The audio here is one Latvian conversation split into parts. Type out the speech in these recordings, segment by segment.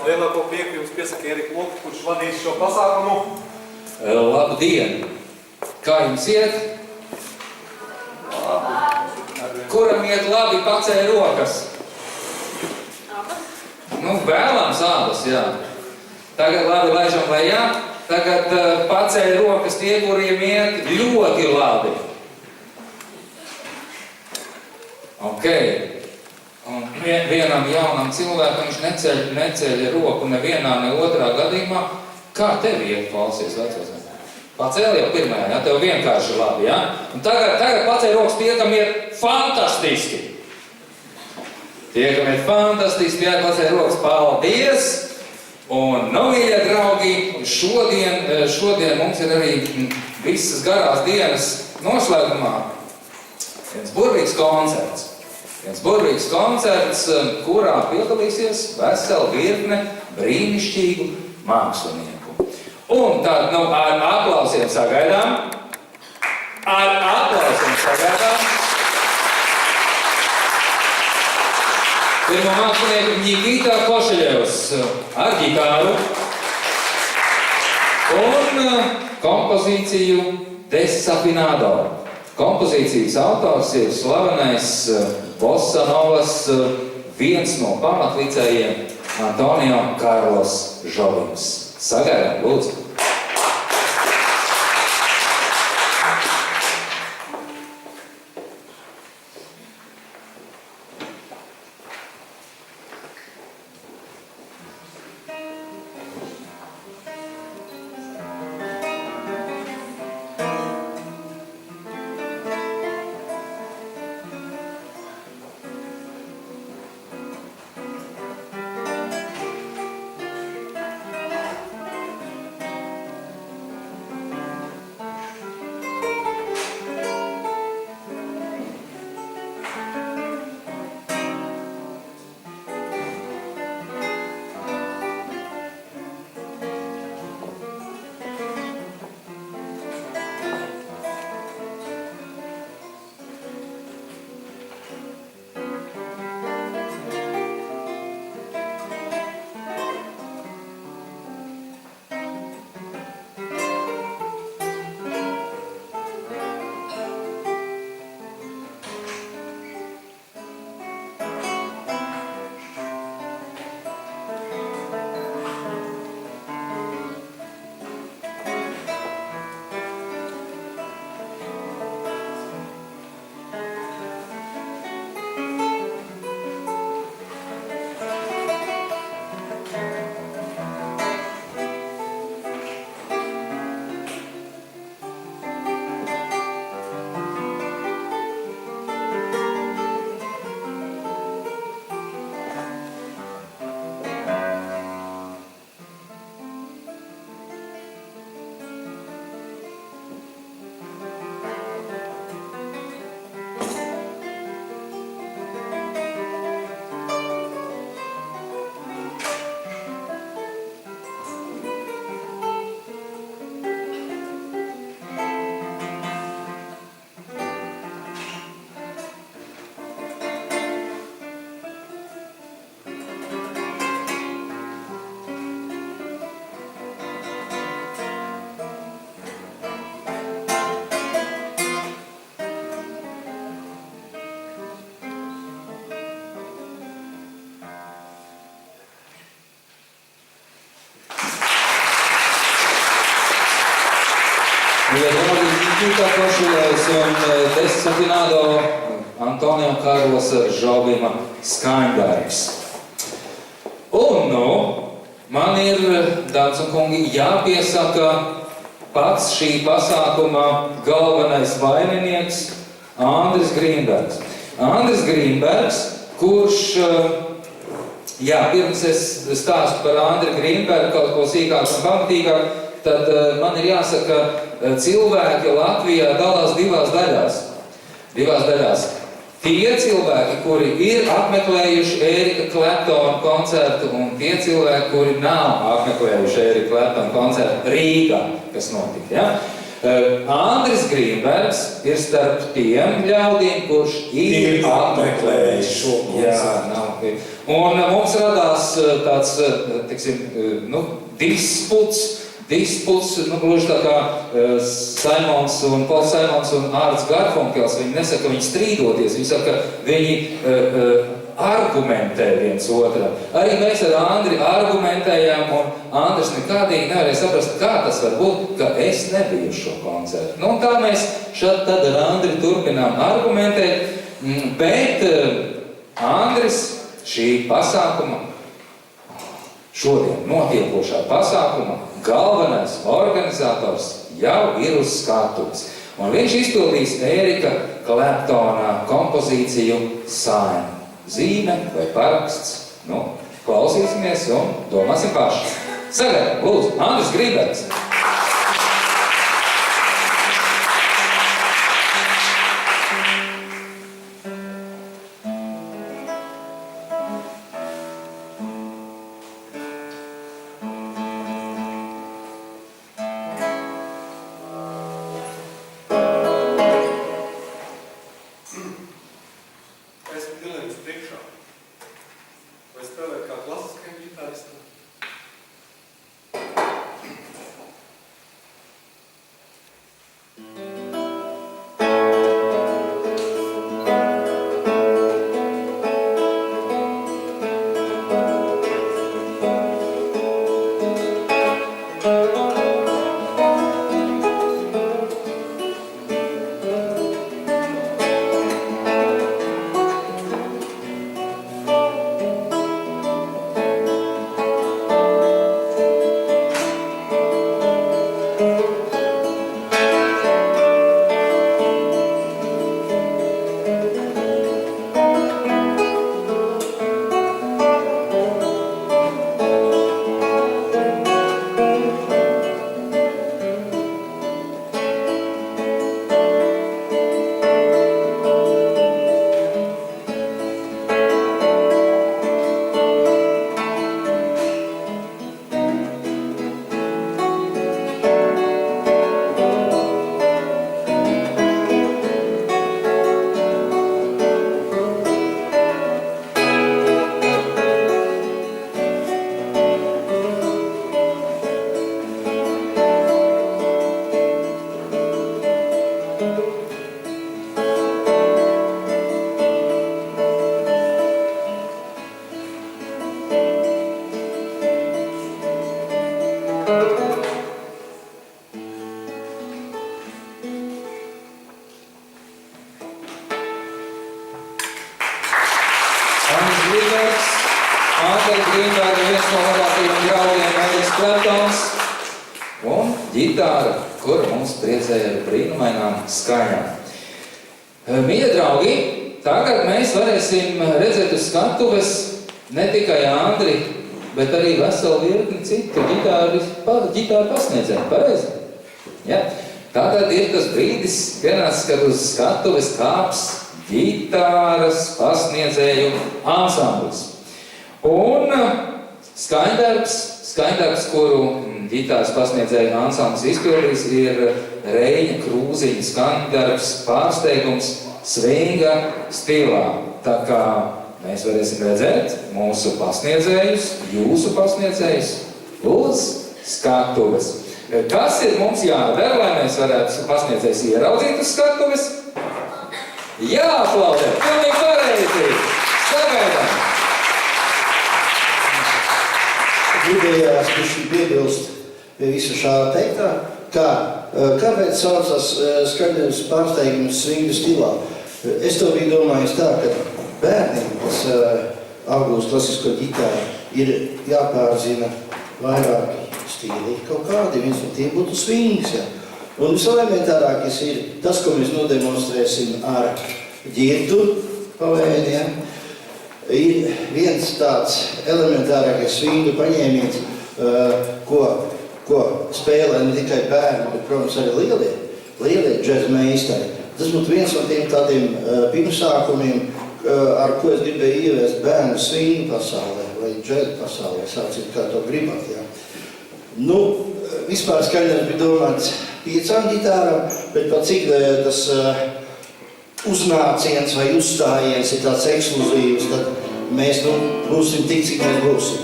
Lielāko prieku jums piesaka Ierika Luka, kurš vadīs šo pasākumu. Labdien! Kā jums iet? Kuram iet labi, pacēj rokas? Nu, vēlams abas, jā. Tagad labi laižam lejā. Tagad pacēj rokas tie, kuriem iet ļoti labi. Ok. Un vienam jaunam cilvēkam viņš neceļ roku nevienā, ne otrā gadījumā. Kā tev iet, klausies, vecos? Pacēl jau pirmajā, jā, tev vienkārši labi, jā? Un tagad pacēl rokas tie, kam iet fantastiski. Tie, kam iet fantastiski, jā, pacēl rokas, paldies! Un, nu, mīļie draugi, šodien mums ir arī visas garās dienas noslēgumā viens burvīgs koncerts. Viens burvīgs koncerts, kurā piedalīsies vesela virkne brīnišķīgu mākslinieku. Un tad, nu, ar aplausiem sagaidām. Pirmo mākslinieku Nikita Košeļevs ar ģitāru un kompozīciju Desafinado. Kompozīcijas autors ir slavenais bossa novas viens no pamatlicējiem Antonio Carlos Jobins. Sagaidām, lūdzu! Nikita Košeļevs un Desafinado Antonio Carlos Jobima skaņdarbs. Un, nu, man ir, dāmas un kungi, jāpiesaka pats šī pasākuma galvenais vaininieks Andris Grīnbergs. Andris Grīnbergs, kurš, jā, pirms es stāstu par Andri Grīnbergu kaut ko sīkāk un pamatīgāk, tad man ir jāsaka, cilvēki Latvijā dalās divās daļās. Tie cilvēki, kuri ir apmeklējuši Ērika Kleptona koncertu, un tie cilvēki, kuri nav apmeklējuši Ērika Kleptona koncertu Rīgā, kas notika. Ja? Andris Grīnbergs ir starp tiem ļaudīm, kurš ir apmeklējis šo koncertu. Un mums radās tāds, disputs, gluži tā kā Saimons un Pols Saimons un Ārts Garfunkels, viņi nesaka, viņi strīdoties, viņi saka, viņi argumentē viens otram. Arī mēs ar Andri argumentējām, un Andris nekādīgi nevarēja saprast, kā tas var būt, ka es nebiju šo koncertu. Un tā mēs tad ar Andri turpinām argumentēt, bet Andris šī pasākuma, šodien notiekošā pasākuma, galvenais organizators jau ir uz skatuves. Un viņš izpildīs Ērika Kleptona kompozīciju Sign. Zīme vai paraksts. Klausīsimies un domāsim paši. Sagaidām, lūdzu, Andris Grīnbergs. Andris Grīnbergs, viens no labākajiem draugiem, Ēriks Kleptons, un ģitāra, kura mums priecēja ar brīnumainām skaņām. Mīļie draugi, tagad mēs varēsim redzēt uz skatuves ne tikai Andri, bet arī veselu virkni citu ģitāru pasniedzēju, pareizi? Ja? Tātad ir tas brīdis, pienācis, kad uz skatuves kāps ģitāras pasniedzēju ansamblis. Un skaņdarbs, kuru ģitāras pasniedzēju ansamblis izpildīs, ir Reņa Krūziņa skaņdarbs pārsteigums svinga stilā. Tā kā mēs varēsim redzēt mūsu pasniedzējus, jūsu pasniedzējus uz skatuves. Kas ir mums jādara, lai mēs varētu pasniedzējus ieraudzīt uz skatuves? Jāaplaudē! Pilnīgi pareizi! Sagaidām! Gribējās bišķi piebilst pie visu šāda teiktā, kāpēc saucas skaņdarbs pārsteigums svinga stilā. Es to biju domājis tā, ka bērniem, kas apgūst klasisko ģitāru, ir jāpārzina vairāki stili, kaut kādi, viens no tiem būtu svings. Ja? Un viselementārākais ir tas, ko mēs nodemonstrēsim ar ģirdu pavēniem. Ir viens tāds elementārākais svingu paņēmiens, ko spēlē ne tikai bērni, bet, protams, arī lielie džeza meistari. Tas būtu viens no tiem tādiem pirmsākumiem, ar ko es gribēju ieviest bērnu svingu pasaulē vai džeza pasaulē, sauciet, kā to gribat. Ja. Vispār skaņdarbs bija domāts 5 ģitārām, bet pat cik tas uznāciens vai uzstājiens ir tāds ekskluzīvs, tad mēs būsim tik, cik mēs būsim.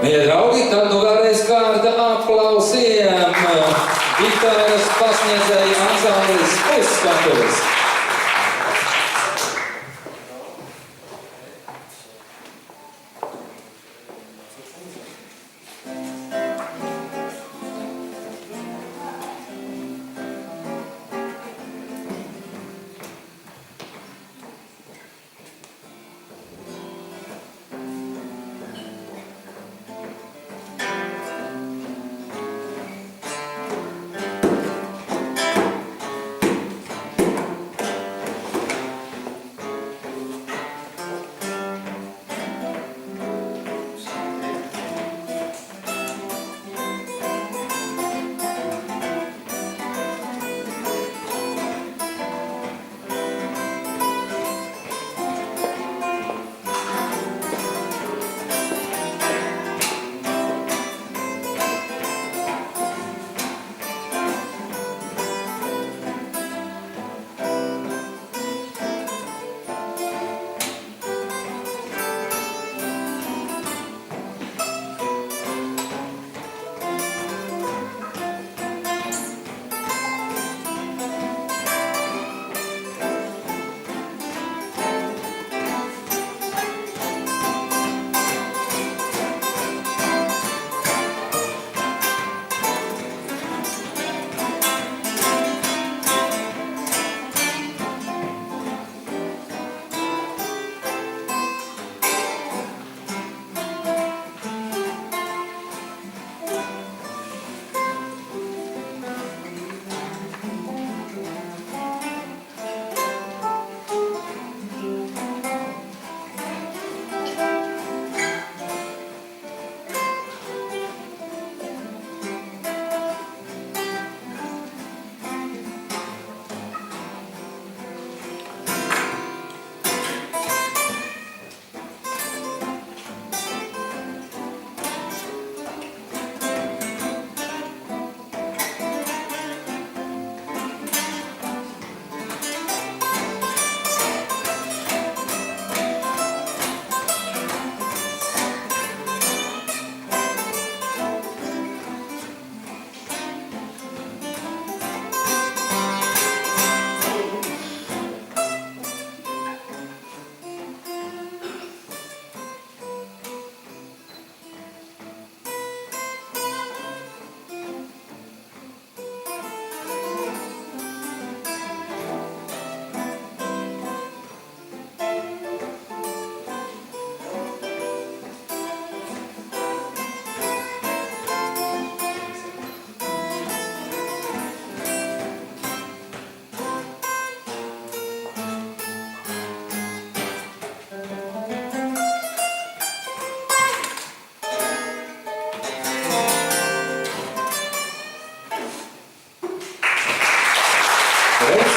Mīļie draugi, tad vēlreiz kārta aplausiem ģitāras pasniedzēju ansamblis Pusskatuves.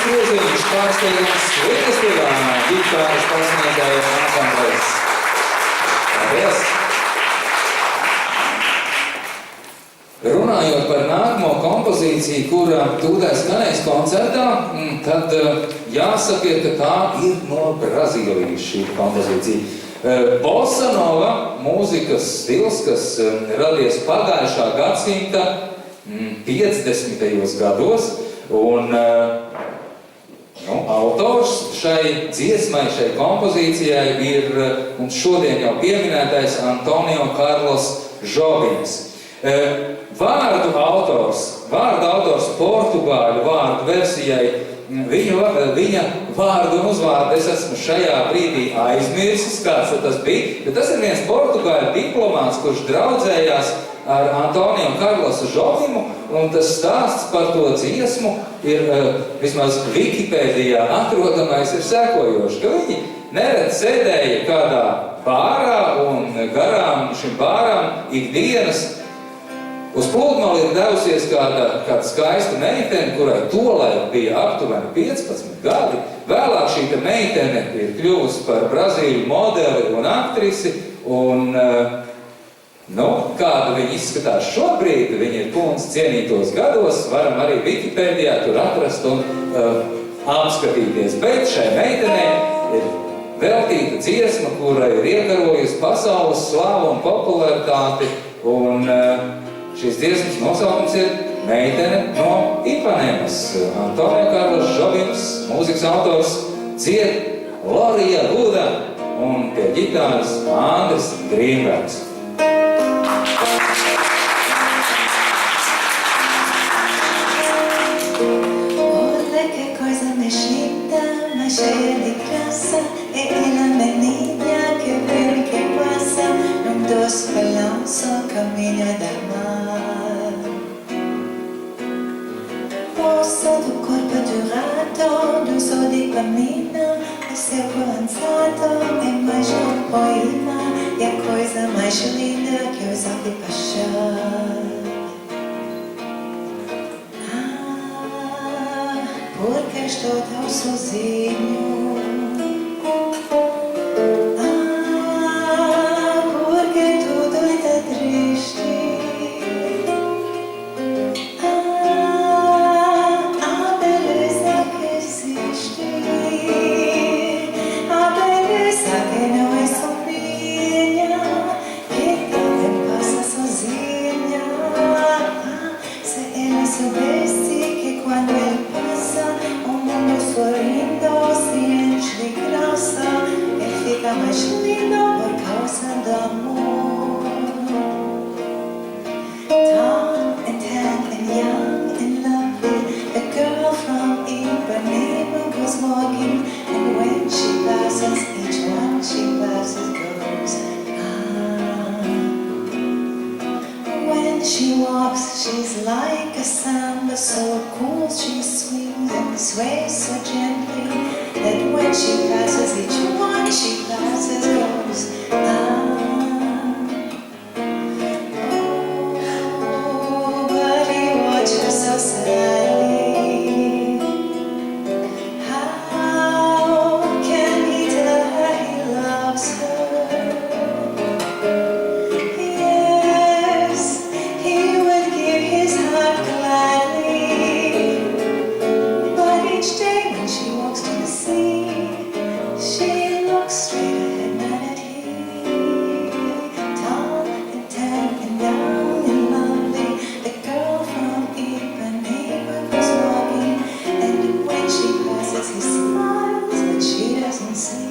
Krūziņš pārsteigums Vietnestilā, ģitāras pasniedzēju ansamblis. Paldies! Runājot par nākamo kompozīciju, kura tūdē skanēs koncertā, tad jāsaka, ka tā ir no Brazīlijas šī kompozīcija. Bossa nova mūzikas stils, kas radies pagājušā gadsimta 50. gados, un autors šai dziesmai, šai kompozīcijai ir, un šodien jau pieminētais, Antonio Carlos Jobins. Vārdu autors portugāļu vārdu versijai, viņa vārdu un uzvārdu es esmu šajā brīdī aizmirsis, kāds tas bija, bet tas ir viens portugāļu diplomāts, kurš draudzējās ar Antonio Carlosu Jobimu, un tas stāsts par to dziesmu ir, vismaz Wikipēdijā atrodamais, ir sekojoši, ka viņi nerad sēdēja kādā bārā, un garām šim bāram ikdienas uz pludmali ir devusies kāda skaista meitene, kurai tolaik bija aptuveni 15 gadi. Vēlāk šī meitene ir kļuvusi par Brazīļu modeli un aktrisi, un Nu, kāda viņa izskatās šobrīd, viņa ir Punas cienītos gados, varam arī Wikipēdijā tur atrast un apskatīties. Bet šai meitenei ir veltīta dziesma, kura ir iekarojusi pasaules slavu un popularitāti, un šīs dziesmas nosaukums ir Meitene no Ipanemas. Antonio Karlos Žobins, mūzikas autors, dzied Lorija Luda un pie ģitāras Andris Grīnbergs. Olha que coisa mais linda, mais cheia de graça. É ela menina que vem e que passa num doce balanço caminho da mar. Moça do corpo dourado, do sol de Pamina, o céu balançado é mais um poema. E a coisa mais linda que eu já vi paixão. Porque estou tão sozinho. Porque tudo está triste. A beleza que existe. A beleza que não é só minha, que também passa sozinha. Se ele soubesse que quando ele passa, o mundo sorrindo se enche de graça, ele fica mais lindo por causa do amor. Tall and tan and young and lovely, the girl from Ipanema goes walking, and when she passes, each one she passes goes. When she walks, she's like a samba, so cool she swings and sways so gently, that when she passes, each one she passes goes. Oh, but he watches her so sadly. How can he tell her he loves her? Yes, he would give his heart gladly, but each day when she walks to the sea, she looks straight ahead, not at him. Tall and tan and young and lovely, the girl from Ipanema goes walking, and when she passes, he smiles, but she doesn't see.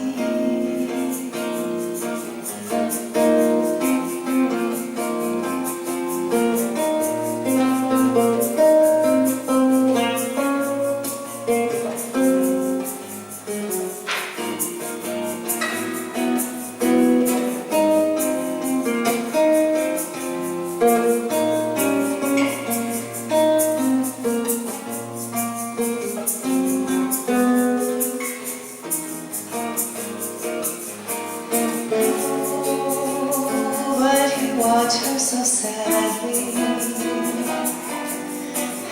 But he watched her so sadly.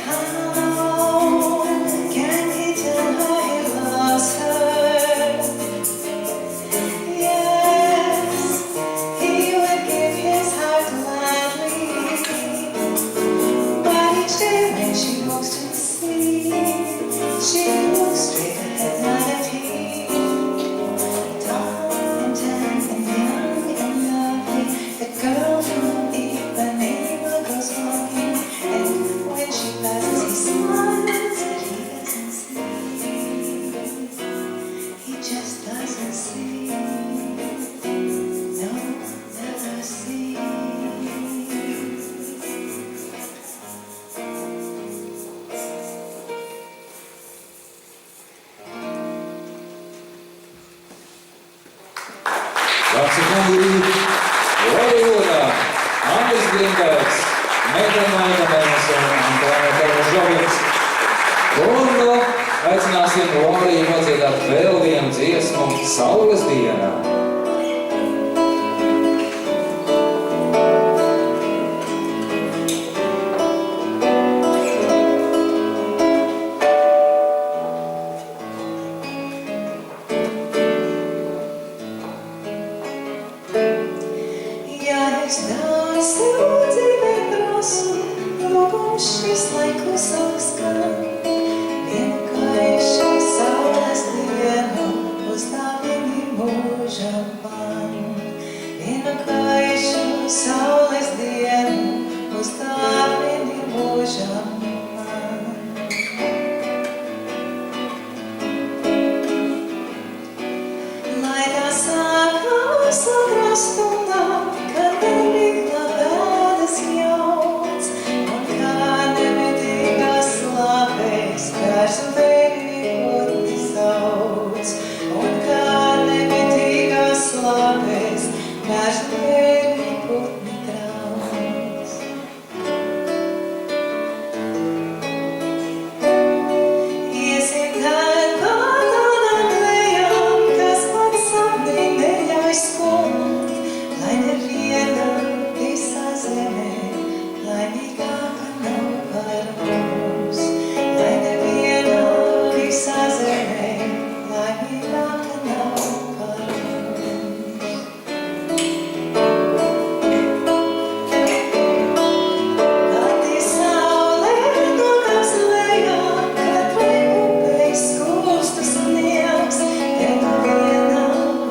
How can he tell her he loves her? Yes, he would give his heart gladly, but each day when she walks to the sea, she looks straight ahead, not at him. Tall and tan and young and lovely, the girl from Ipanema goes walking, and when she passes, he smiles, but he doesn't see. He just doesn't see. No, never see. Dāmas un kungi, Lorija Luda, Andris Grīnbergs, Meitene no Ipanemas un Antonio Karlos Žobins. Un aicināsim Loriju nodziedāt vēl vienu dziesmu Saules dienā. Yeah. es daudz tev dzīvē prasu, lūgums šis laikus atskan. Vienu gaišu saules dienu uzdāvini mūžam man. Vienu gaišu saules dienu uzdāvini mūžam man. Lai tā sākās agrā stundā, kad nebija bēdas jauns, un kā nemitīgās slāpēs kārsu vērībotni sauc, un kā nemitīgās slāpēs kārsu vērībotni trauc. Iesim tādām tādām lejām, kas man sapnī neļauj skumt, lai neviena visā zemē laimīgāka nav par mums. Lai neviena visā zemē laimīgāka nav par mums. Pati saule nokāps lejā, katrai upei skūstas sniegs, tev no viena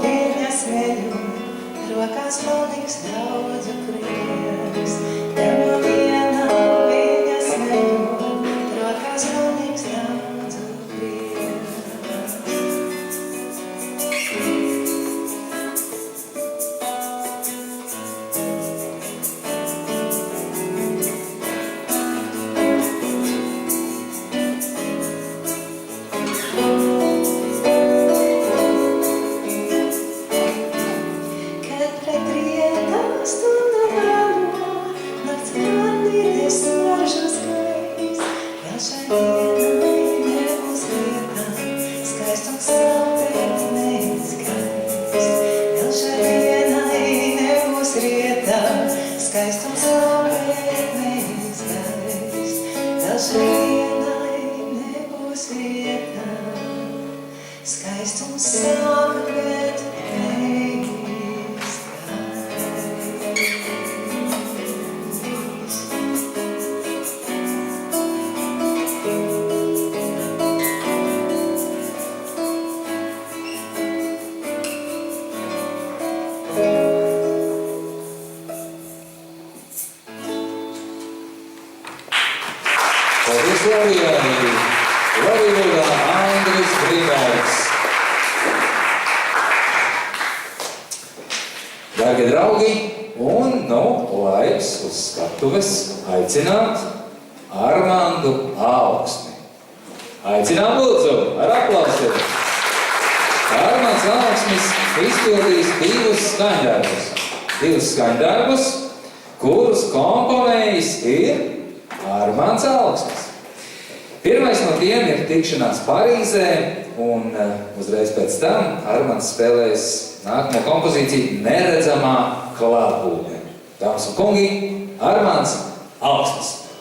viļņa smeļu, rokās paliks daudzu prieks. Tev no viena viļņa smeļu, rokās paliks daudzu prieks. Kad pret rietā stunda vēlo, nakts grāmīties nožas gais, vēl šai dienai nebūs vietā, skaistums sāpēt neizgais. Vēl šai dienai nebūs vietā, skaistums sāpēt neizgais. Vēl šai dienai nebūs vietā, skaistums sāpēt neizgais. Paldies Latvijai! Latvijā Andris Grīnbergs. Dārgie draugi, un laiks uz skatuves aicināt Armandu Augsni. Aicinām lūdzu ar aplausiem. Armands Augsnis izpildīs divus skaņdarbus, kurus komponējis ir Armands Augsnis. Pirmais no tiem ir tikšanās Parīzē, un uzreiz pēc tam Armands spēlēs nākamo kompozīciju Neredzamā klātbūtne. Dāmas un kungi, Armands Augsnis. Thank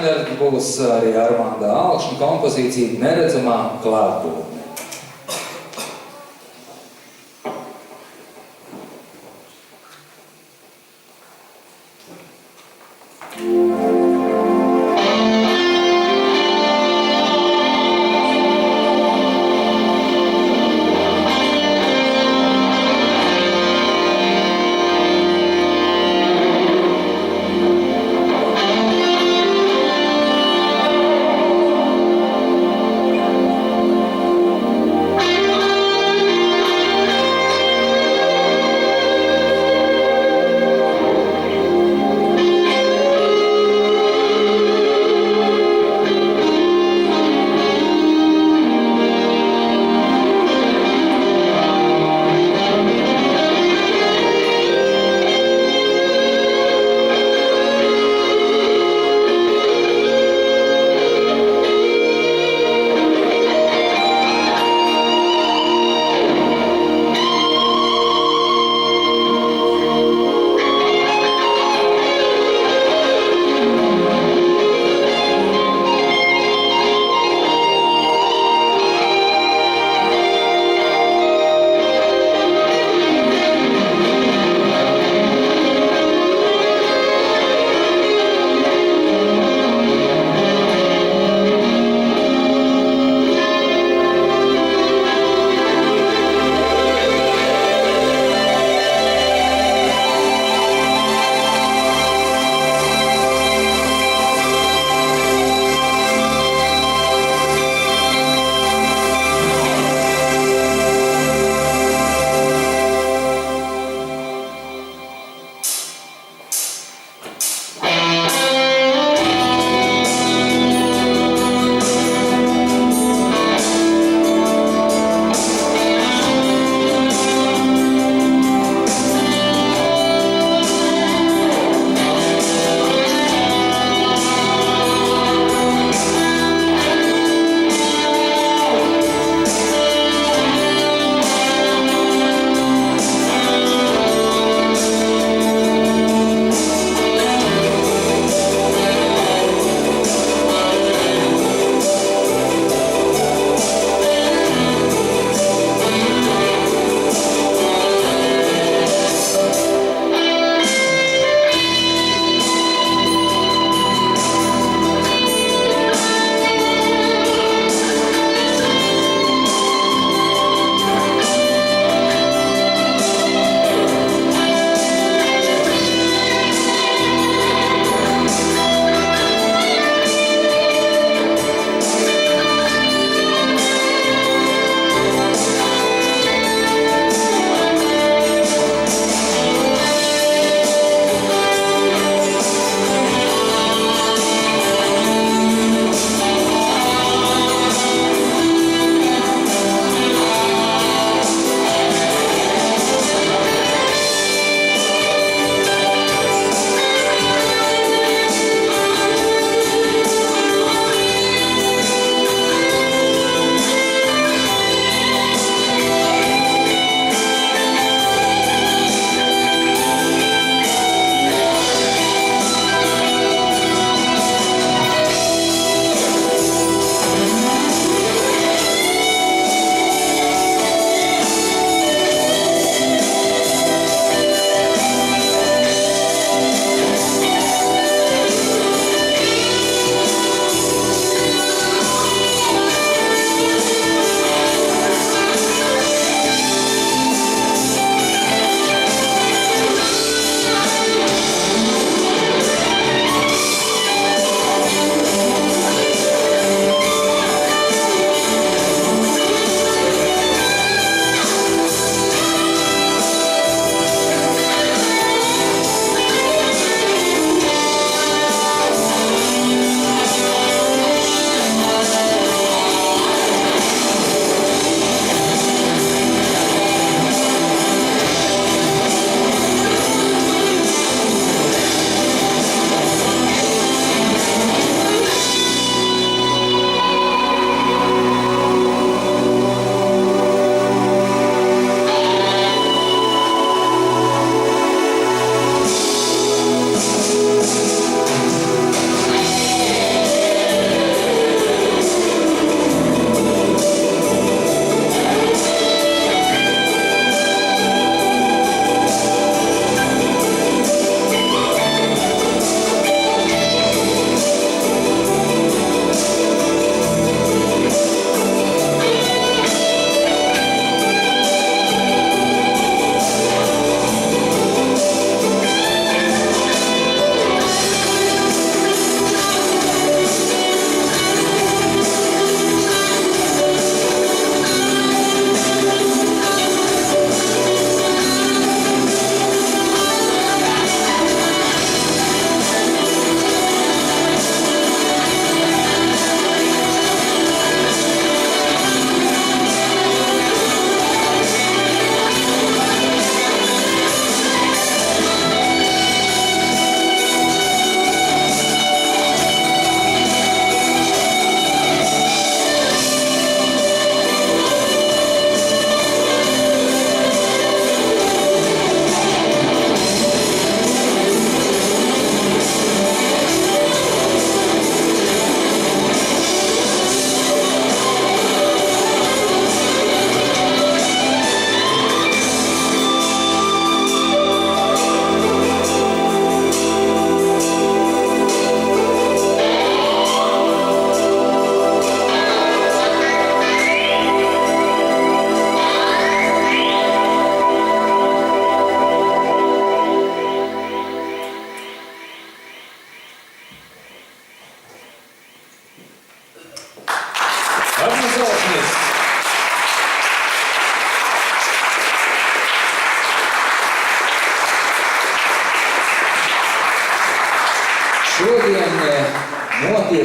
skaņdarbs būs arī Armanda Alkšņa kompozīcija Neredzamā klātbūtne.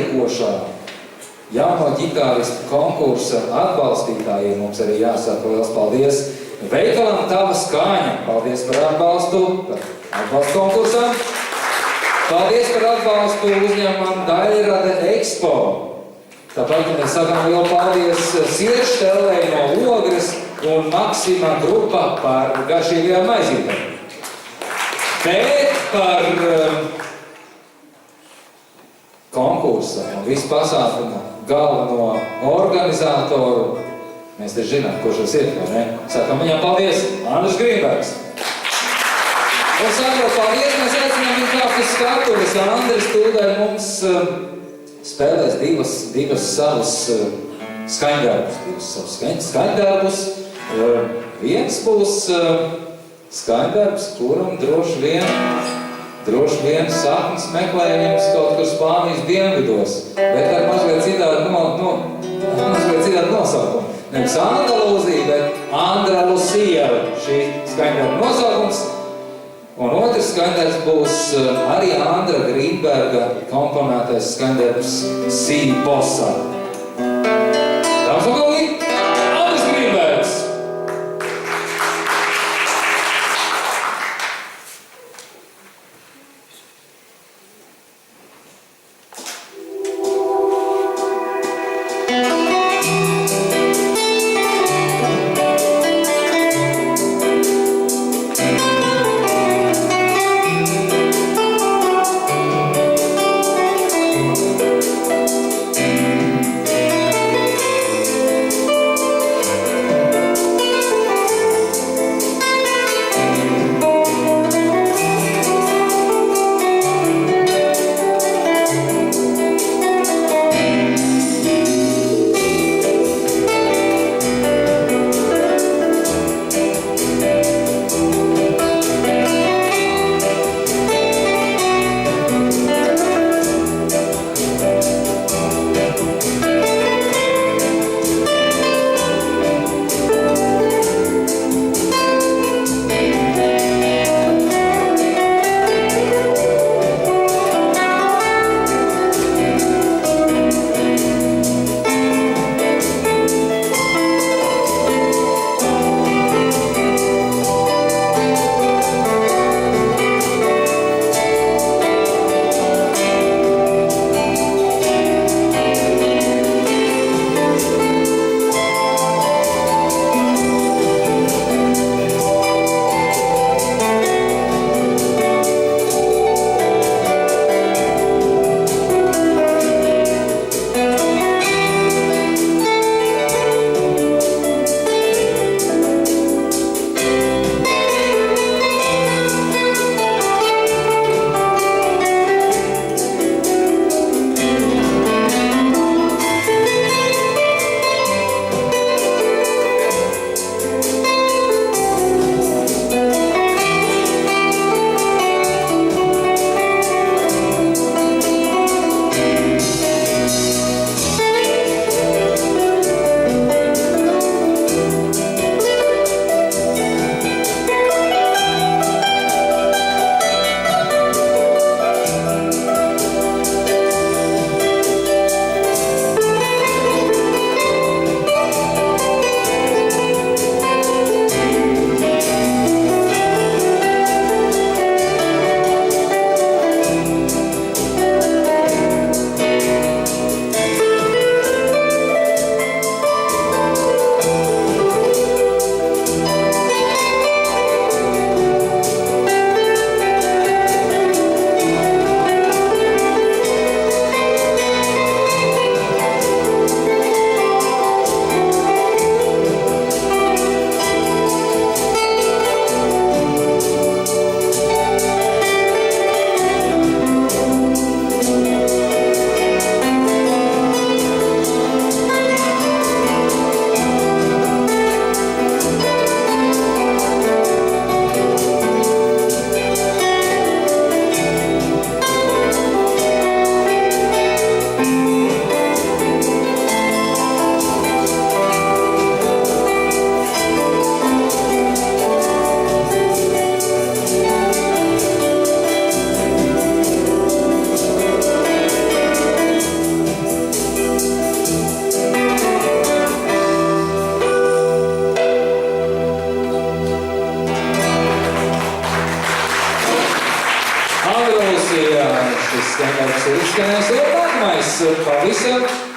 notiekošā jauno ģitāristu konkursa atbalstītājiem mums arī jāsaka liels paldies veikalam Tava Skaņa. Paldies par atbalstu konkursam. Paldies par atbalstu uzņēmumam Daļrade Expo. Tāpat mēs sakām lielu paldies Sierštellei no Ogres un Maksima grupa par garšīgajām maizītēm. Bet par konkursa un visu pasākumu galveno organizatoru mēs te zinām, kurš tas ir, vai ne? Sākam viņam paldies, Andris Grīnbergs. Un sakot paldies, mēs aicinām viņu kāpt uz skatuves. Andris tūdaļ mums spēlēs divas savas skaņdarbus. Viens būs skaņdarbs, kuram droši vien saknes meklējums kaut kur Spānijas dienvidos, bet ar mazliet citādu nosaukumu. Nevis Andalūzija, bet Andalusija šī skaņdarba nosaukums. Un otrs skaņdarbs būs arī Andra Grīnberga komponētais skaņdarbs Si Bossa. Dāmas un kungi, Andris Grīnbergs!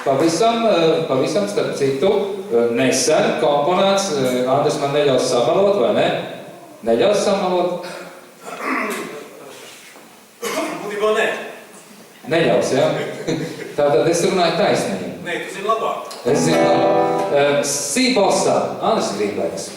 pavisam starp citu, nesen komponēts, Andris man neļaus samalot, vai ne? Neļaus samalot? Būtībā nē. Neļaus, jā? Tātad es runāju taisnīgi. Nē, tu zini labāk. Es zinu labāk. Sī-bossā, Andris Grīnbergs.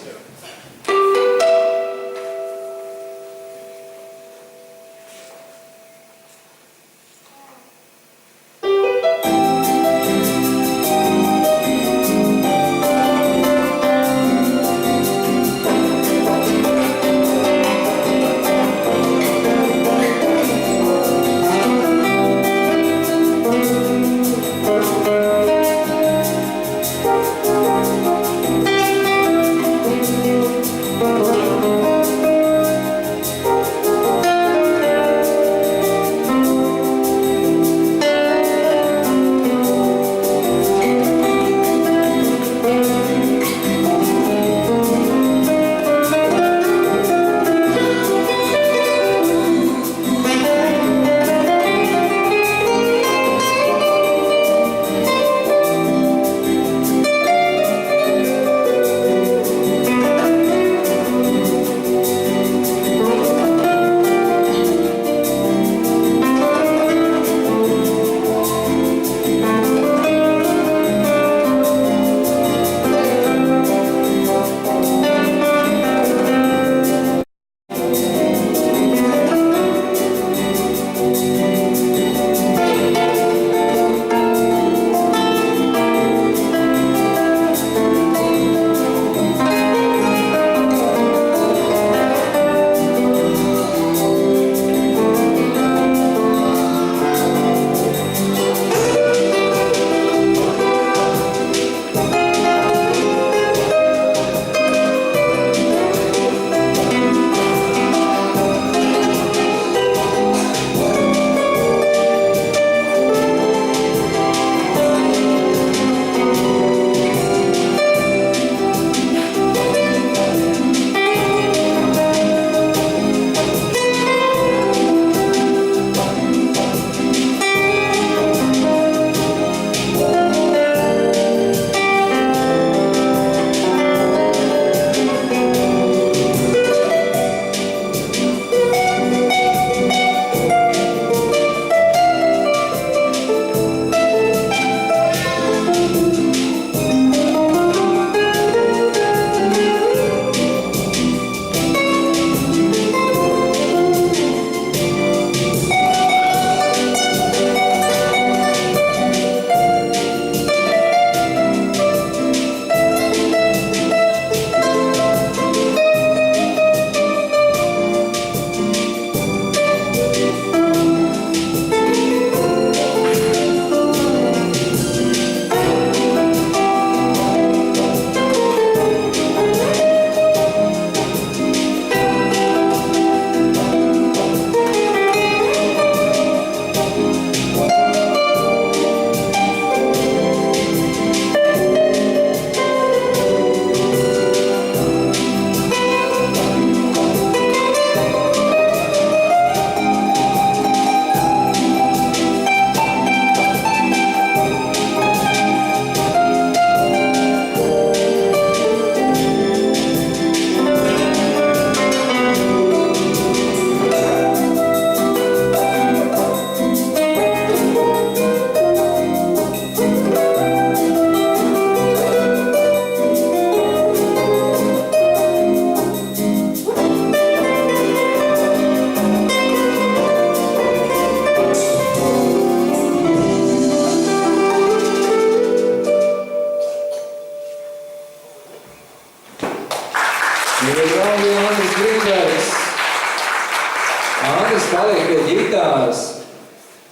Andris paliek pie ģitāras.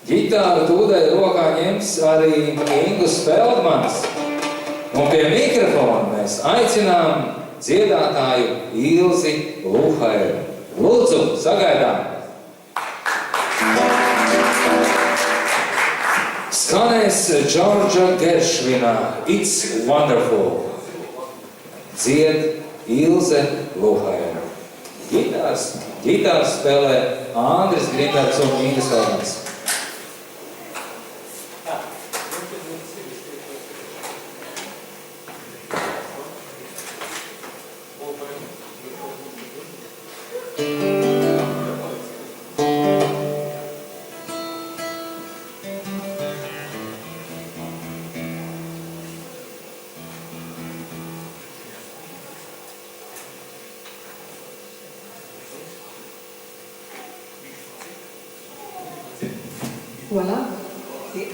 Ģitāru tūdēļ rokā ņems arī Ingus Feldmans. Un pie mikrofona mēs aicinām dziedātāju Ilzi Luhairu. Lūdzu, sagaidām! Skanēs Džordža Geršvina It's Wonderful. Dzied Ilze Luhaira. Ģitārs spēlē Andris Grīnbergs un Ingus Feldmans. Voilà. Yeah.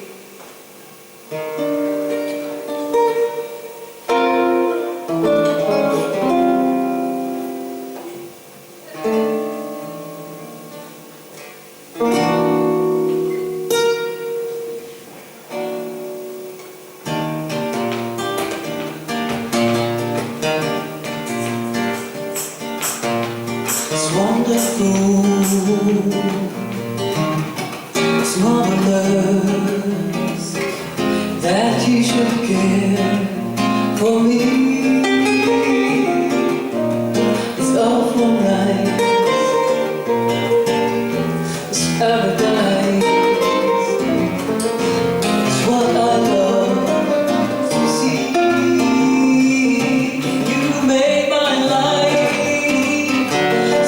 It's wonderful, it's marvelous that you should care for me. It's awful nice, it's paradise. It's what I love to see. You made my life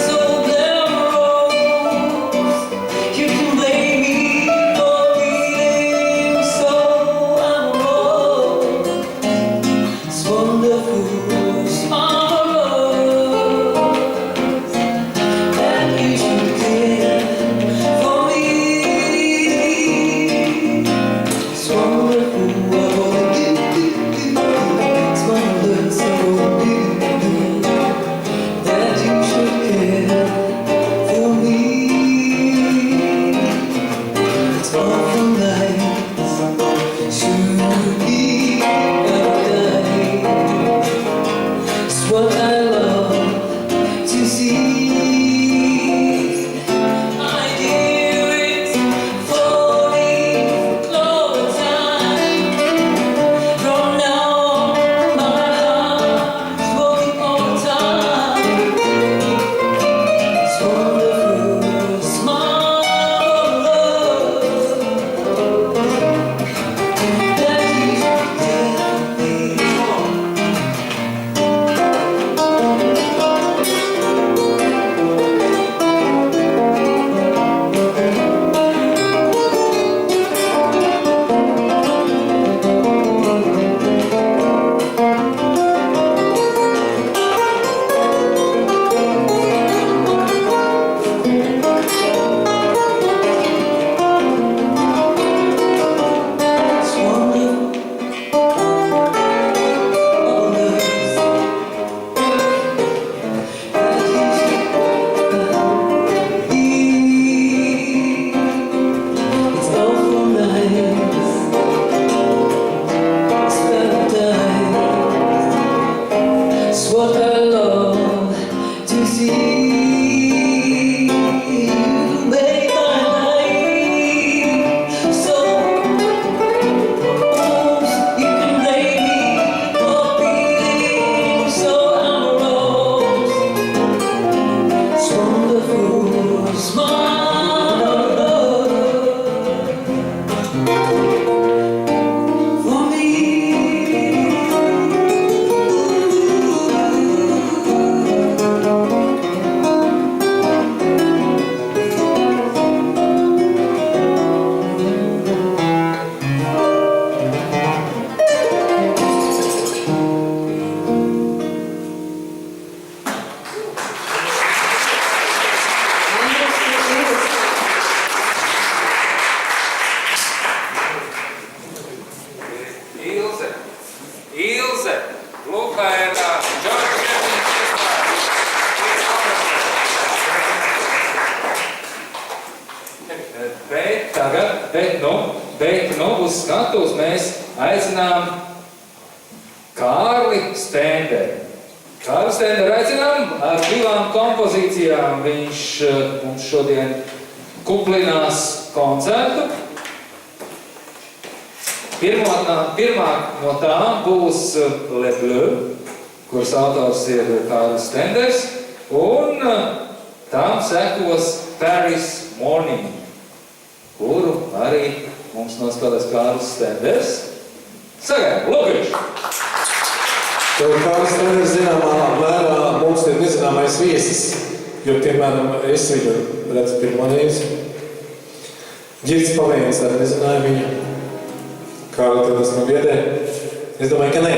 so glamorous. You can blame me for being so amorous. It's wonderful, it's marvelous that you should care for me. It's wonderful, it's marvelous, that you should care for me. It's awful nice to be paradise. It's what I love to see. My dear, it's falling Clovertime. From now on, my heart's falling all the time. It's wonderful, it's marvelous that you should care for me. It's wonderful, marvelous that you should be. It's awful nice, it's paradise. It's what I love to see. You made my life so close. You can blame me for being so amorous. It's wonderful, it's marvelous for me. Ilze, Lukaina, bet uz skatuves mēs aicinām Kārli Stenderi. Kārli Stenderi aicinām ar 2 kompozīcijām. Viņš mums šodien kuplinās koncertu. Pirmā no tām būs Le Bleu, kuras autors ir Kārlis Stenders, un tām sekos Paris Morning, kuru arī mums nospēlēs Kārlis Stenders. Sagaidām, lūguši! Tev Kārlis Stenders zināmā mērā mums ir nezināmais viesis, jo, piemēram, es viņu redzu pirmo reizi. Ģirds Pavējens arī nezināja viņu. Kārli, tev tas man biedē? Es domāju, ka nē.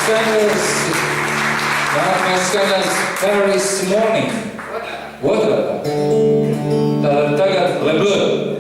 Sanders, nākamais skaņas Paris Morning. Otrā. Tātad tagad Le Bleu.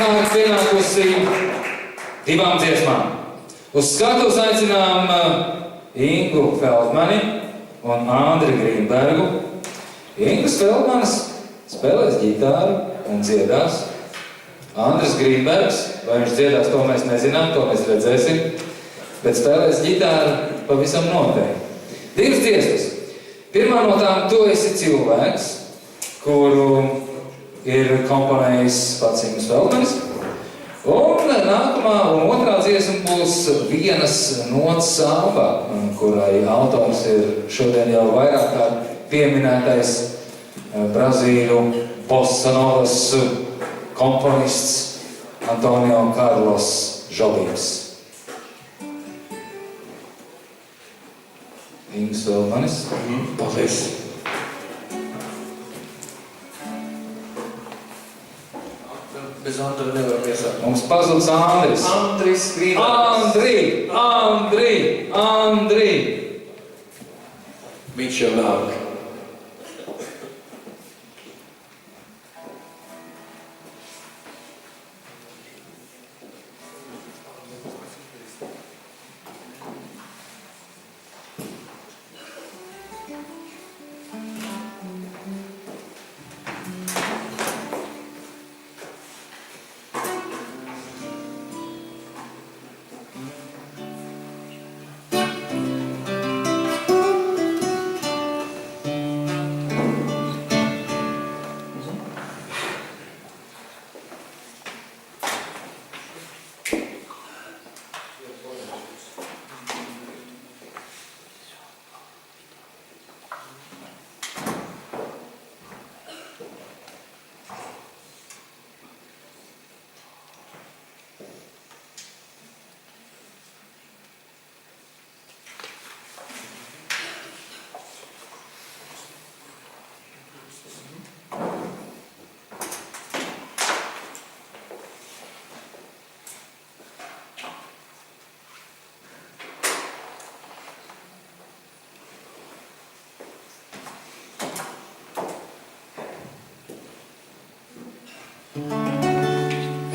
kārta pienākusi divām dziesmām. Uz skatuves aicinām Ingu Feldmani un Andri Grīnbergu. Ingas Feldmanis spēlēs ģitāru un dziedās. Andris Grīnbergs, vai viņš dziedās, to mēs nezinām, to mēs redzēsim, bet spēlēs ģitāru pavisam noteikti. Divas dziesmas. Pirmā no tām Tu esi cilvēks, kuru ir komponējis pats Ingas Feldmanis. Un nākamā un otrā dziesma būs Vienas nots sāmbā, kurai autors ir šodien jau vairāk kā pieminētais Brazīļu bosanovas komponists Antonio Carlos Jobins. Ingas Feldmanis. Paldies. Bez Andra nevaram iesākt. Mums pazuds Andris. Andris Grīnbergs. Andri! Viņš jau nāk.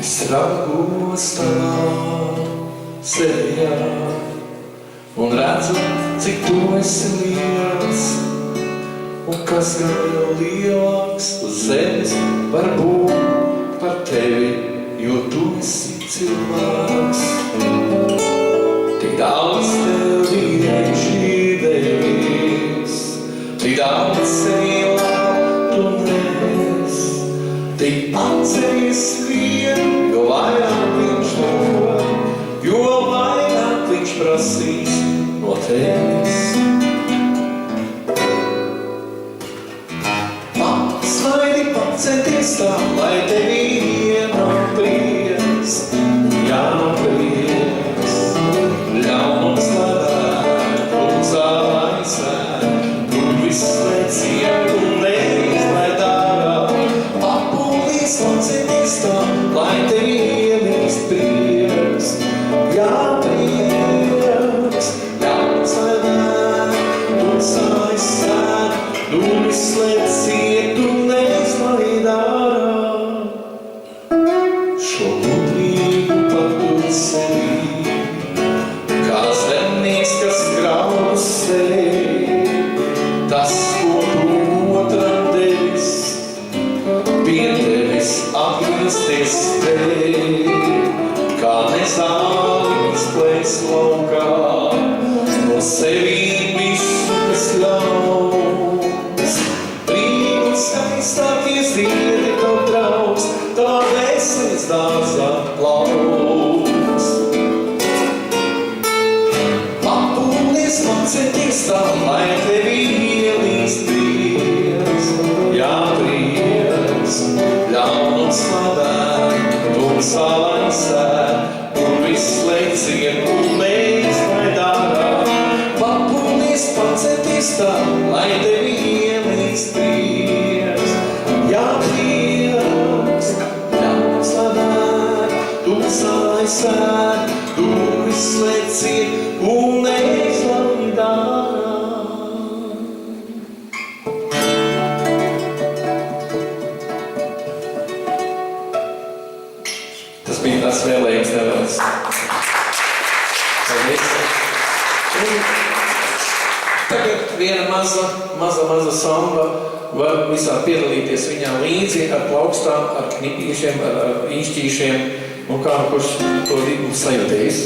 Es raugos tavā sejā un redzu, cik tu esi liels, un kas gan vēl lielāks uz zemes var būt par tevi, jo tu esi cilvēks. Tik daudz tev vienkārši devis, tik daudz sevi tu nes, tik atceries vien, jo vairāk viņš dod, jo vairāk viņš prasīs no tevis. Pasvaidi pacenties tā, lai tevi ienāk prieks, jānāk prieks. Ļaunums ledēt, un zālaisēt, un viss leciet, un neizlaid ārā. Papūlīs pacenties tā, lai tevi ienīst prieks, jāprieks. Ļaunums ledēt, un zālaisēt, un viss leciet, un neizlaid ārā. Šo gudrību patur sevī, kā zemnieks, kas grauj sevi, tas, ko tu otram devis, pie tevis atgriezties spēj, kā nezālīgs plēs laukā, no sevīm visu, kas ļaus. Brīvi skaistākie ziedi tev trauks, tā veselis dārzā plauks. Papūlies, pacenties tā, lai tevi ielīst prieks, jāprieks. Ļaunums ledēt, tumsā laisēt, un viss leciet, un neizlaid ārā. Papūlies, pacenties tā, lai tevi ielīst prieks, jāprieks. Ļaunums ledēt, tumsā laisēt, un viss leciet, un neizlaid ārā. bija tas vēlējums nevēlas. Paldies. Un tagad viena maza samba var visā piedalīties viņā līdzi ar plaukstām, ar knipīšiem, ar īšķīšiem un kā kurš to būs sajūtējis.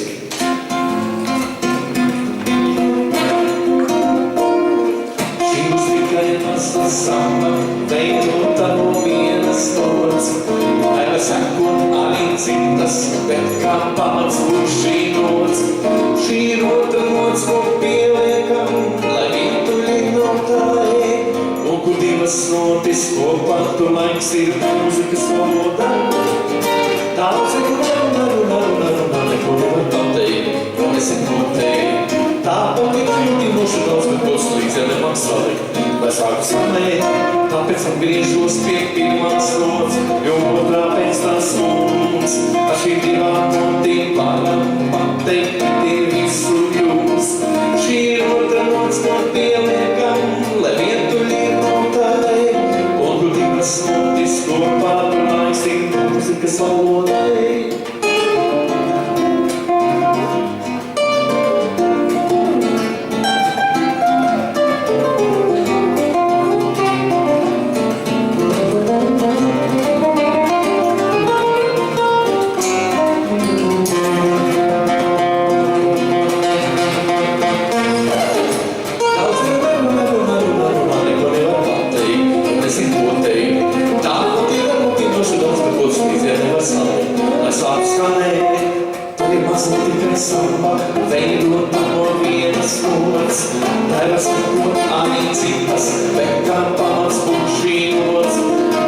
Šī būs tikai maza samba, veidota no vienas nots. Vai sekot arī citas, bet kā pamats būs šī nots. Šī ir otra nots, ko pieliekam, lai vientuļi notāji. Un kur divas notis kopā, tur laiks ir mūzikas valoda. Tāds ir runā, neko nevar pateikt, ko esi noteikt. Tāpat ir jūtimoši daudz, bet būs līdz jādamam salikt. Lai sāku skanēt, tāpēc man griežos pie pirmās nots, jo otrā pēc tās mums. Ar šī divām notiem varam pateikt, ir visu jūs. Šī ir otra nots, ko pieliekam, lai vientuļi notāji. Un kur divas notis kopā, tur laiks ir mūzikas valodai. Veidota no vienas nots, vai sekot arī citas, bet kā pamats būs šī nots.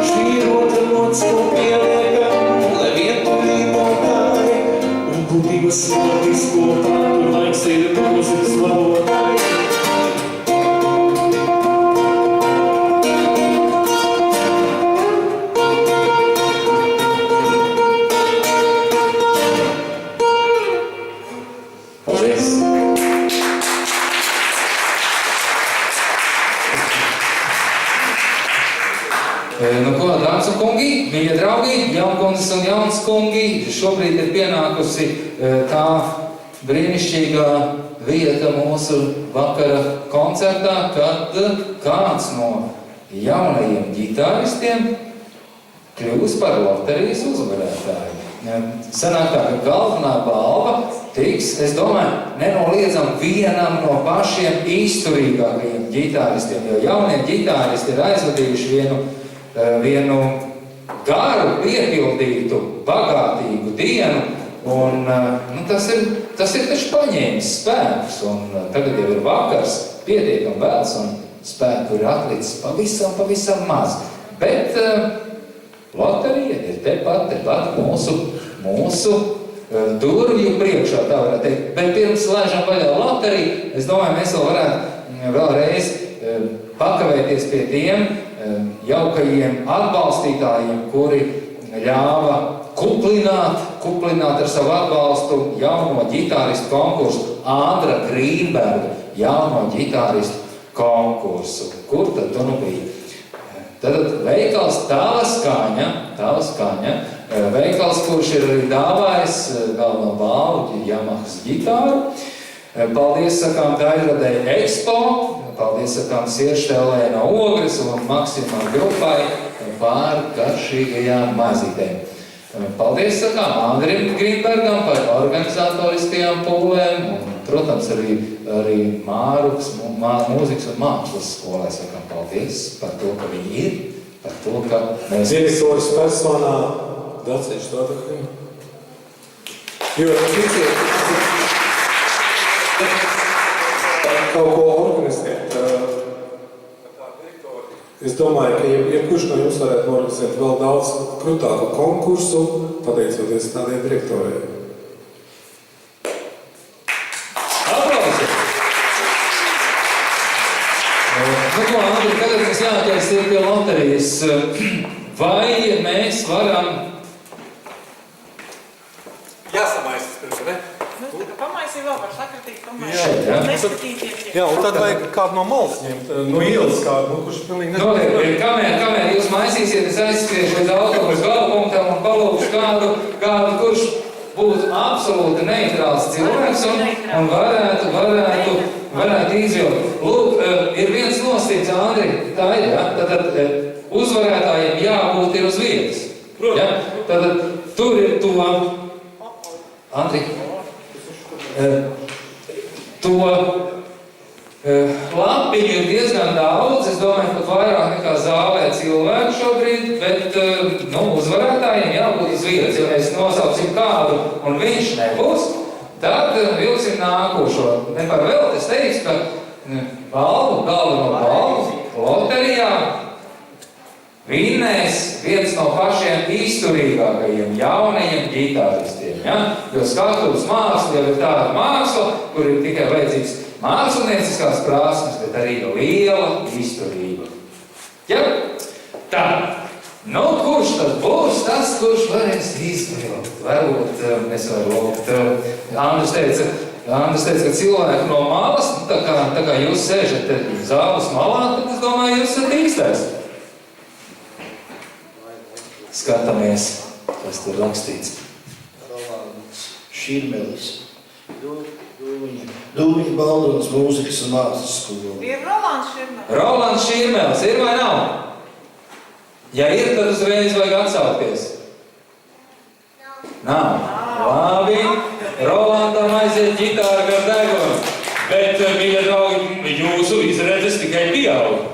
Šī ir otra nots, ko pieliekam, lai vientuļi notāji. Un kur divas notis kopā, tur laiks ir mūzikas valodai. Nu ko, dāmas un kungi, mīļie draugi, jaunkundzes un jauns kungi, šobrīd ir pienākusi tā brīnišķīgā vieta mūsu vakara koncertā, kad kāds no jaunajiem ģitāristiem kļūs par loterijas uzvarētāju. Sanāk tā, ka galvenā balva tiks, es domāju, nenoliedzam vienam no pašiem izturīgākajiem ģitāristiem, jo jaunie ģitāristi ir aizvadījuši vienu garu, piepildītu, bagātīgu dienu, un tas ir taču paņēmis spēkus, un tagad jau ir vakars, pietiekam vēls, un spēku ir atlicis pavisam maz. Bet loterija ir tepat mūsu durvju priekšā, tā varētu teikt. Bet pirms lēžam vaļā loteriju, es domāju, mēs vēl varētu vēlreiz pakavēties pie tiem jaukajiem atbalstītājiem, kuri ļāva kuplināt ar savu atbalstu jauno ģitāristu konkursu, Āndra Grīnberga jauno ģitāristu konkursu. Kur tad tu nu biji? Tad veikals Tava skaņa, veikals, kurš ir arī dāvājis galveno balvu Yamahas ģitāru. Paldies sakām Daļradei Expo, paldies sakām Sierštēlē no Ogres un Maksimā grupai par garšīgajām maizītēm. Paldies sakām Andrim Grīnbergam par organizatoriskajām pūlēm un, protams, arī Māruks, mūzikas un mākslas skolai sakām paldies par to, ka viņi ir, par to, ka mēs... Direktors personā Daciņš Tādakļu. Jo, kaut ko organizēt. Es domāju, ka jebkurš no jums varētu organizēt vēl daudz krutāku konkursu, pateicoties tādiem direktoriem. Aplausi! Nu ko, Andri, tagad mums jāķers ir pie loterijas. Vai mēs varam... Jāsamaistas pirms, ne? Nu, tā kā pamaisī vēl var sakratīt, Šeit, jā. neskatīties. Jā, un tad vajag kādu no malas ņemt, no ielas kādu, nu, kurš pilnīgi Noteikti, kamēr jūs maisīsiet, es aizskriešu līdz autobusu galvpunktam un palūkšu kādu, kurš būtu absolūti neitrāls cilvēks un varētu izvilkt. Lūk, ir viens nostīts, Andri, tā ir, ja? Tad uzvarētājiem jābūt ir uz vietas. Ja? Tad tur ir to, Andri, to lapiņu ir diezgan daudz, es domāju, pat vairāk nekā zālē cilvēku šobrīd, bet uzvarētājiem jābūt uz vietas. Ja mēs nosauksim kādu un viņš nebūs, tad vilksim nākošo. Ne par vēl, es teikšu, ka galveno balvu loterijā vinnēs viens no pašiem izturīgākajiem jaunajiem ģitāristiem. Ja? Jo skatuves māksla jau ir tāda māksla, kur ir tikai vajadzīgs mākslinieciskās prasmes, bet arī liela izturība. Ja? Tā. Kurš tad būs tas, kurš varēs izvilkt? Varbūt es varu lūgt. Andris teica, ka cilvēki no malas, tā kā jūs sēžat zāles malā, tad es domāju, jūs esat īstais. Skatāmies, kas tur rakstīts. Rolands Širmelis. Dūmiņa Baldonas mūzikas un mākslas skola. Ir Rolands Širmelis. Rolands Širmelis ir vai nav? Ja ir, tad uzreiz vajag atsaukties. Nav. Labi. Rolandam aiziet ģitāra gar degunu. Bet, mīļie draugi, jūsu izredzes tikai pieaug.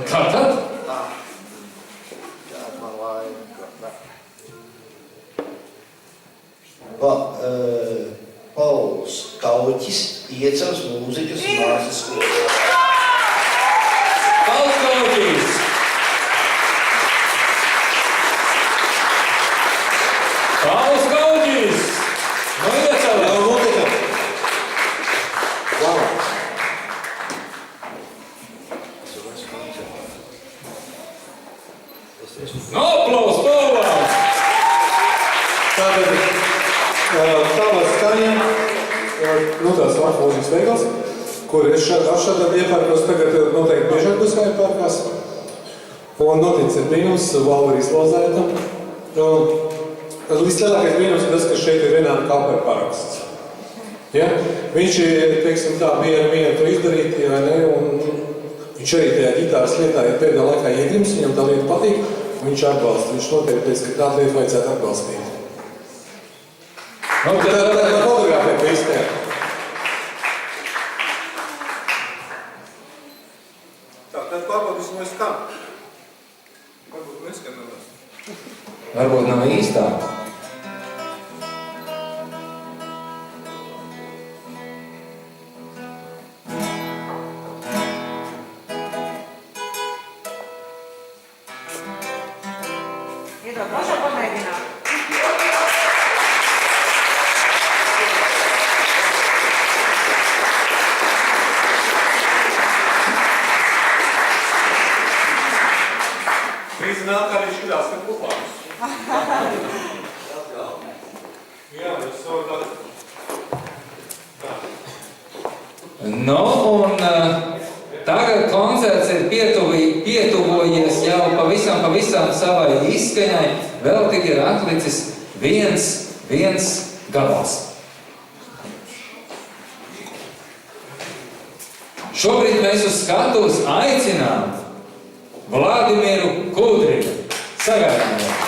Kā tad? Pauls Kauķis iecams mūzikas un mākslas skola. Pauls Kauķis! Pauls Kauķis! Iecams! Noplaus Paulam! Tātad, tava skaņa, tās mūzikas veikals, kur es šādam iepērkos tagad noteikti biežāk būs pērkās. Un noticis ir brīnums Valvarīs Lozētam. Vislielākais brīnums ir tas, ka šeit ir Renāta Kapera paraksts. Ja? Viņš teiksim tā, bija to izdarīt, vai ne, un viņš arī tajā ģitāras lietā ir pēdējā laikā iegrims, viņam tā lieta patīk, un viņš atbalsta. Viņš noteikti teica, ka tādu lietu vajadzētu atbalstīt. Tā ir fotogrāfija pa iztēm. Tad pārbaudīsim, vai skan. Varbūt neskan nemaz. Varbūt nav īstā. Iedod, pašā pamēģināt. Zināt, kā viņš šķirās, ka puplāns. Jā, es savu tādu. Tagad koncerts ir pietuvojies jau pavisam savai izskaņai. Vēl tik ir atlicis viens gabals. Šobrīd mēs uz skatuves aicinām Vladimiru Kudrinu. Sagaidām.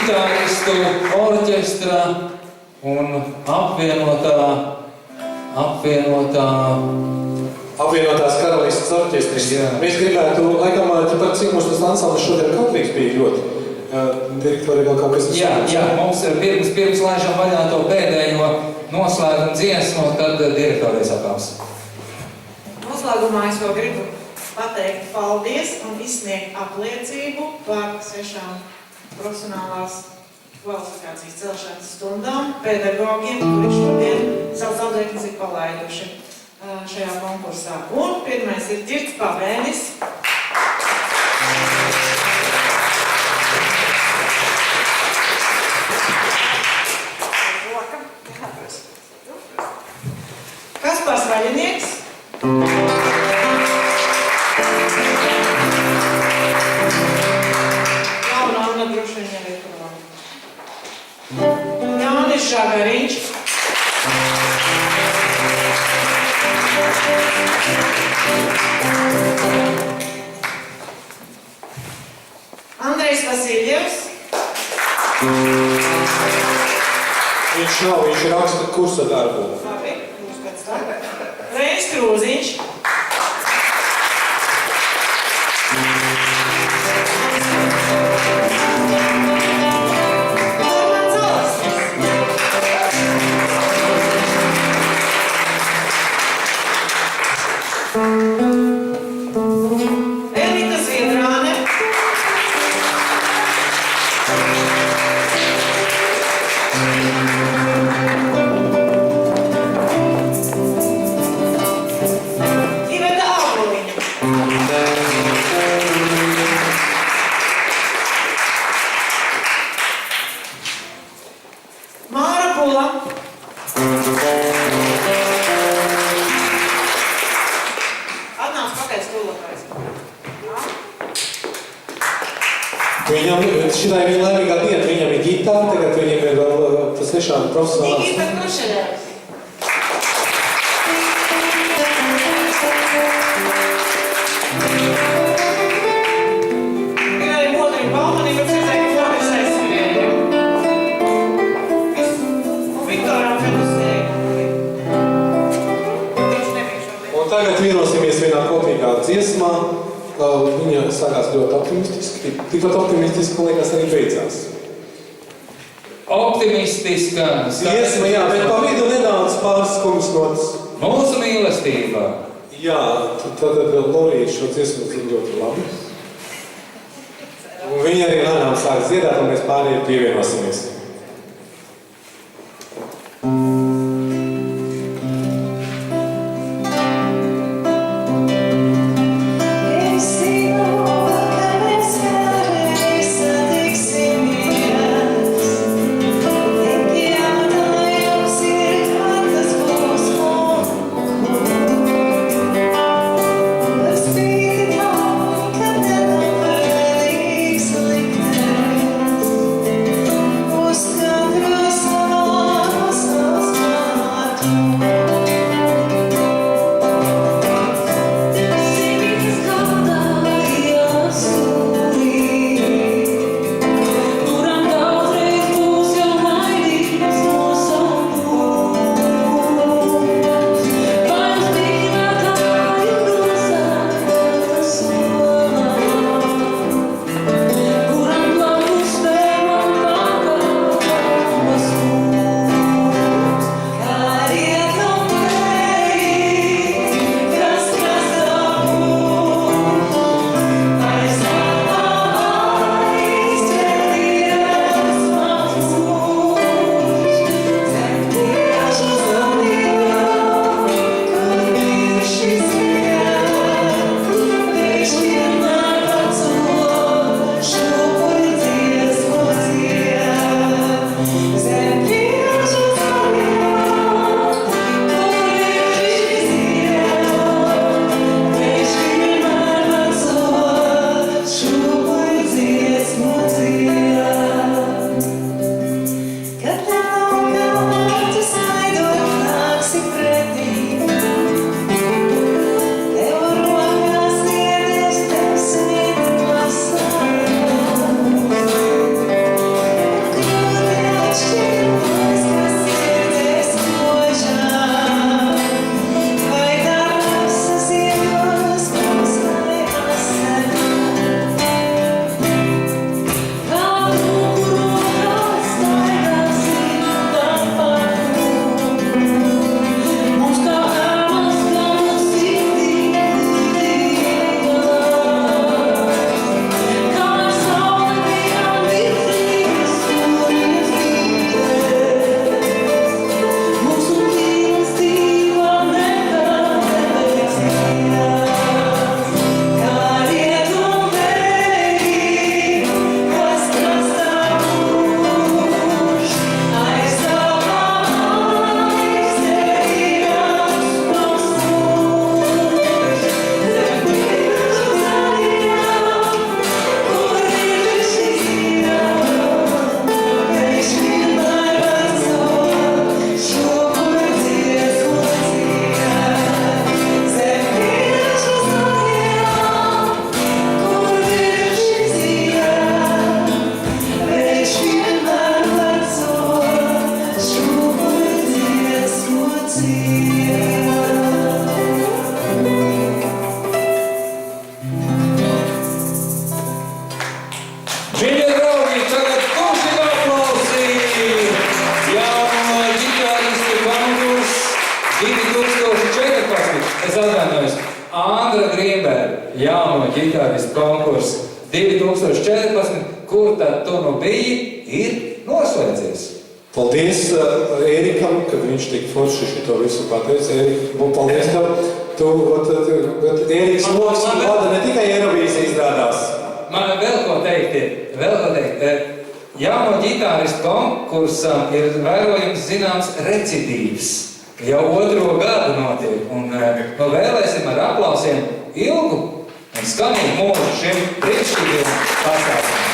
ģitāristu orķestra un Apvienotās karalistes orķestris. Jā. Mēs gribētu, laikam, par cik mums tas ansamblis šodien kautrīgs bija ļoti. Direktori vēl kaut kas Jā, mums ir pirms laižam vaļā to pēdējo noslēgumu dziesmu, tad direktori sakās. Noslēgumā es vēl gribu pateikt paldies un izsniegt apliecību par 6 profesionālās kvalifikācijas celšanas stundām pedagogiem, kuri šodien savus audzēkņus ir palaiduši šajā konkursā. Un pirmais ir Ģirds Pavēnis. Kaspars Vaļinieks. Jauna Anna droši vien jau ir prom. Jānis Žagariņš. Andrejs Vasiljevs. Viņš nav, viņš raksta kursa darbu. Labi, būs pēc tam. Reinis Krūziņš. Normāns Alasnis. Elita Zviedrāne. Iveta Āboliņa. Māra Pula. Atnāc pakaļ skolotājs. Viņam, šitai viņa laimīgā diena, viņam ir ģitāra, tagad viņam ir vēl tas tiešām profesionāls. Nikita Krušeļevs. Ir arī Modriņa Baumanība, bet redzēja, ka Floris aizskrēja. Un Viktoram Fedusēja. Viņš nebija šodien. Un tagad vienosimies vienā kopīgā dziesmā. Viņa sākās ļoti optimistiski, tikpat optimistiski, man liekas, arī beidzās. Optimistiska. Dziesma, jā, bet pa vidu nedaudz pārskumas notas. Mūsu mīlestība. Jā, tad Lorija šo dziesmu zina ļoti labi. Un viņa arī lēnām sāk dziedāt, un mēs pārējie pievienosimies. Es zinu, ka mēs kādreiz satiksimies. Tik jautājums ir, kad tas būs Par spīti tam, ka nenopelnīgs liktenis. Uz jauno ģitāristu konkursu 2014, kur tad tu nu biji, ir noslēdzies. Paldies Ērikam, kad viņš tik forši šito visu pateica. Paldies tev. Ēriks Loks vada ne tikai Eirovīzija izrādās. Man vēl ko teikt. Jauno ģitāristu konkursam ir vērojams zināms recidīvs. Jau 2. gadu notiek. Un vēlēsim ar aplausiem ilgu un skanīgu mūžu šim brīnišķīgiem pasākumam.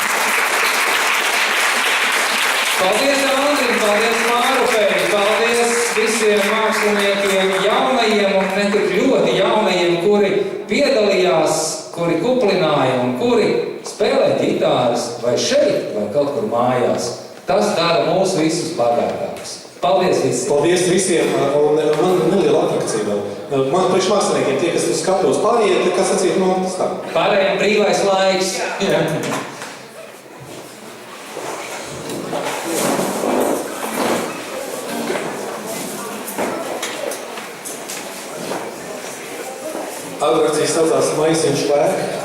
Paldies Andrim, paldies Mārupei, paldies visiem māksliniekiem jaunajiem un ne tik ļoti jaunajiem, kuri piedalījās, kuri kuplināja un kuri spēlē ģitāras vai šeit, vai kaut kur mājās. Tas dara mūs visus bagātākus. Paldies visiem! Paldies visiem, un man neliela atrakcija vēl. Man priekšmāksliniekiem tie, kas uz skatos pārējie, kas atsīt no tā. Pārējiem brīvais laiks. Jā. Atrakcija saucās Maisiņš Vēk.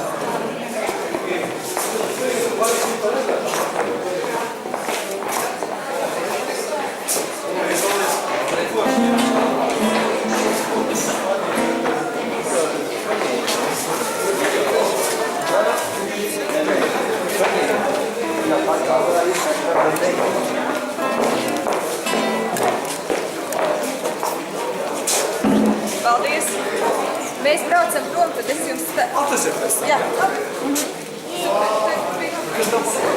Paldies! Mēs braucam prom, tad es jums... Atlasiet pēc tam. Jā. Kas tam?